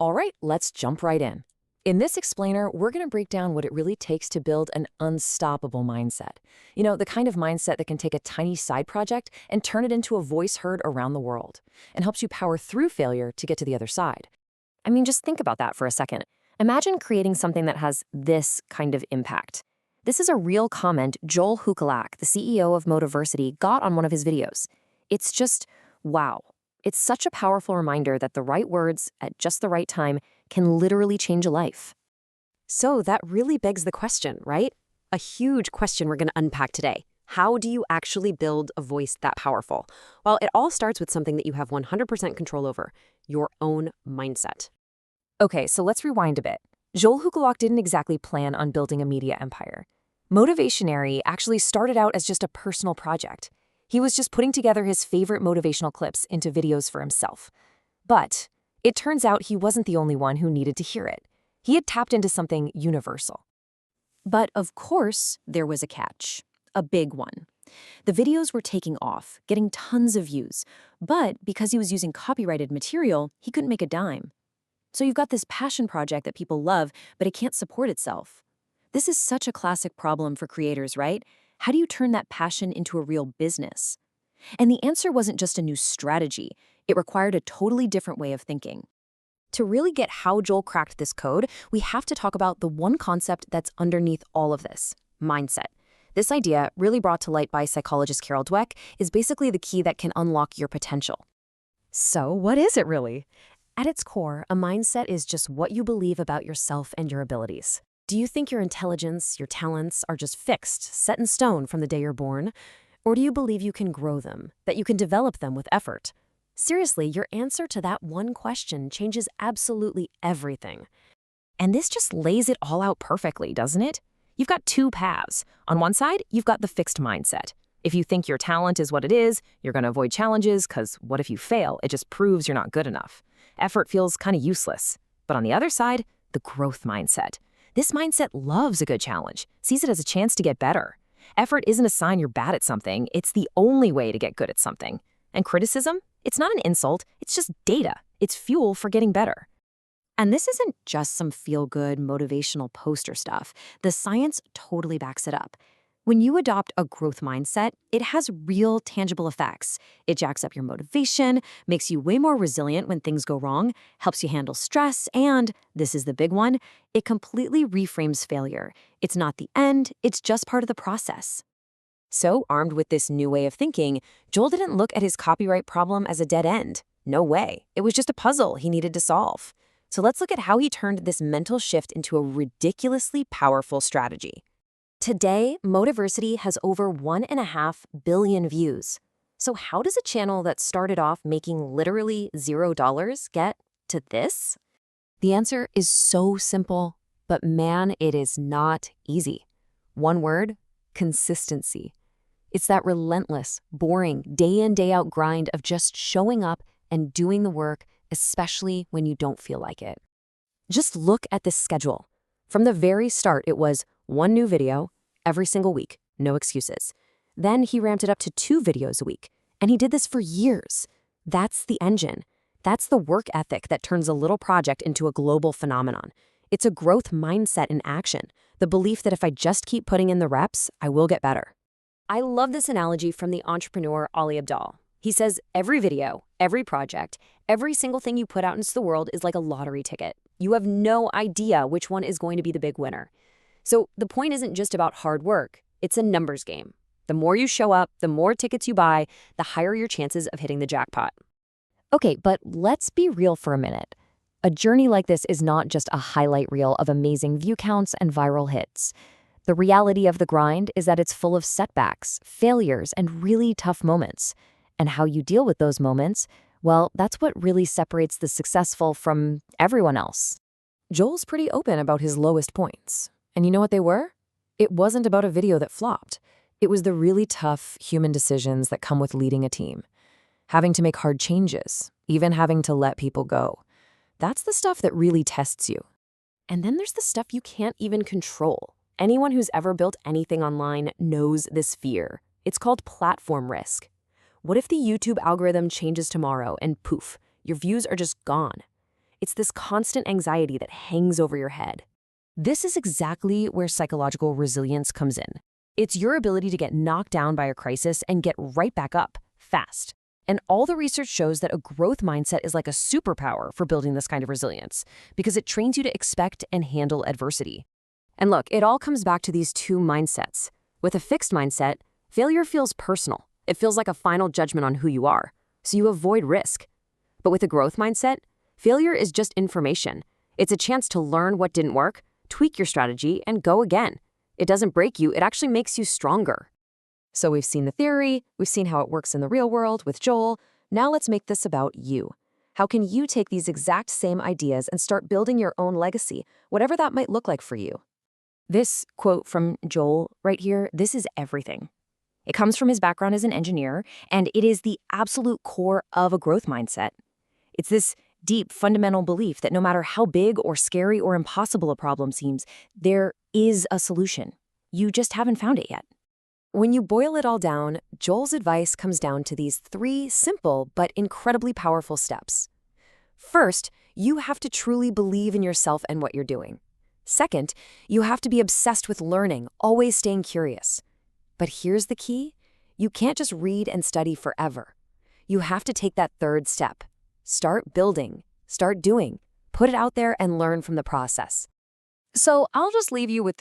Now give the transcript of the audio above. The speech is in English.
All right, let's jump right in. In this explainer, we're going to break down what it really takes to build an unstoppable mindset. The kind of mindset that can take a tiny side project and turn it into a voice heard around the world and helps you power through failure to get to the other side. I mean, just think about that for a second. Imagine creating something that has this kind of impact. This is a real comment Joel Hukalak, the CEO of Motiversity, got on one of his videos. It's just, wow. It's such a powerful reminder that the right words at just the right time can literally change a life. So that really begs the question, right? A huge question we're going to unpack today. How do you actually build a voice that powerful? Well, it all starts with something that you have 100% control over, your own mindset. Okay, so let's rewind a bit. Joel Hukalak didn't exactly plan on building a media empire. Motivationary actually started out as just a personal project. He was just putting together his favorite motivational clips into videos for himself. But it turns out he wasn't the only one who needed to hear it. He had tapped into something universal. But of course, there was a catch. A big one. The videos were taking off, getting tons of views. But because he was using copyrighted material, he couldn't make a dime. So you've got this passion project that people love, but it can't support itself. This is such a classic problem for creators, right? How do you turn that passion into a real business? And the answer wasn't just a new strategy. It required a totally different way of thinking. To really get how Joel cracked this code, we have to talk about the one concept that's underneath all of this: mindset. This idea, really brought to light by psychologist Carol Dweck, is basically the key that can unlock your potential. So what is it really? At its core, a mindset is just what you believe about yourself and your abilities. Do you think your intelligence, your talents are just fixed, set in stone from the day you're born? Or do you believe you can grow them, that you can develop them with effort? Seriously, your answer to that one question changes absolutely everything. And this just lays it all out perfectly, doesn't it? You've got two paths. On one side, you've got the fixed mindset. If you think your talent is what it is, you're going to avoid challenges because what if you fail? It just proves you're not good enough. Effort feels kind of useless. But on the other side, the growth mindset. This mindset loves a good challenge, sees it as a chance to get better. Effort isn't a sign you're bad at something, it's the only way to get good at something. And criticism? It's not an insult, it's just data. It's fuel for getting better. And this isn't just some feel-good motivational poster stuff. The science totally backs it up. When you adopt a growth mindset, it has real, tangible effects. It jacks up your motivation, makes you way more resilient when things go wrong, helps you handle stress, and, this is the big one, it completely reframes failure. It's not the end, it's just part of the process. So, armed with this new way of thinking, Joel didn't look at his copyright problem as a dead end. No way. It was just a puzzle he needed to solve. So let's look at how he turned this mental shift into a ridiculously powerful strategy. Today, Motiversity has over 1.5 billion views. So how does a channel that started off making literally $0 get to this? The answer is so simple, but man, it is not easy. One word: consistency. It's that relentless, boring, day in, day out grind of just showing up and doing the work, especially when you don't feel like it. Just look at this schedule. From the very start, it was one new video every single week, no excuses. Then he ramped it up to 2 videos a week, and he did this for years. That's the engine. That's the work ethic that turns a little project into a global phenomenon. It's a growth mindset in action, the belief that if I just keep putting in the reps, I will get better. I love this analogy from the entrepreneur Ali Abdaal. He says every video, every project, every single thing you put out into the world is like a lottery ticket. You have no idea which one is going to be the big winner. So the point isn't just about hard work, it's a numbers game. The more you show up, the more tickets you buy, the higher your chances of hitting the jackpot. Okay, but let's be real for a minute. A journey like this is not just a highlight reel of amazing view counts and viral hits. The reality of the grind is that it's full of setbacks, failures, and really tough moments. And how you deal with those moments, well, that's what really separates the successful from everyone else. Joel's pretty open about his lowest points. And you know what they were? It wasn't about a video that flopped. It was the really tough human decisions that come with leading a team. Having to make hard changes, even having to let people go. That's the stuff that really tests you. And then there's the stuff you can't even control. Anyone who's ever built anything online knows this fear. It's called platform risk. What if the YouTube algorithm changes tomorrow and poof, your views are just gone? It's this constant anxiety that hangs over your head. This is exactly where psychological resilience comes in. It's your ability to get knocked down by a crisis and get right back up, fast. And all the research shows that a growth mindset is like a superpower for building this kind of resilience, because it trains you to expect and handle adversity. And look, it all comes back to these two mindsets. With a fixed mindset, failure feels personal. It feels like a final judgment on who you are, so you avoid risk. But with a growth mindset, failure is just information. It's a chance to learn what didn't work, tweak your strategy, and go again. It doesn't break you, it actually makes you stronger. So we've seen the theory, we've seen how it works in the real world with Joel. Now let's make this about you. How can you take these exact same ideas and start building your own legacy, whatever that might look like for you? This quote from Joel right here, this is everything. It comes from his background as an engineer, and it is the absolute core of a growth mindset. It's this deep, fundamental belief that no matter how big or scary or impossible a problem seems, there is a solution. You just haven't found it yet. When you boil it all down, Joel's advice comes down to these 3 simple but incredibly powerful steps. First, you have to truly believe in yourself and what you're doing. Second, you have to be obsessed with learning, always staying curious. But here's the key: you can't just read and study forever. You have to take that 3rd step. Start building, start doing, put it out there and learn from the process. So I'll just leave you with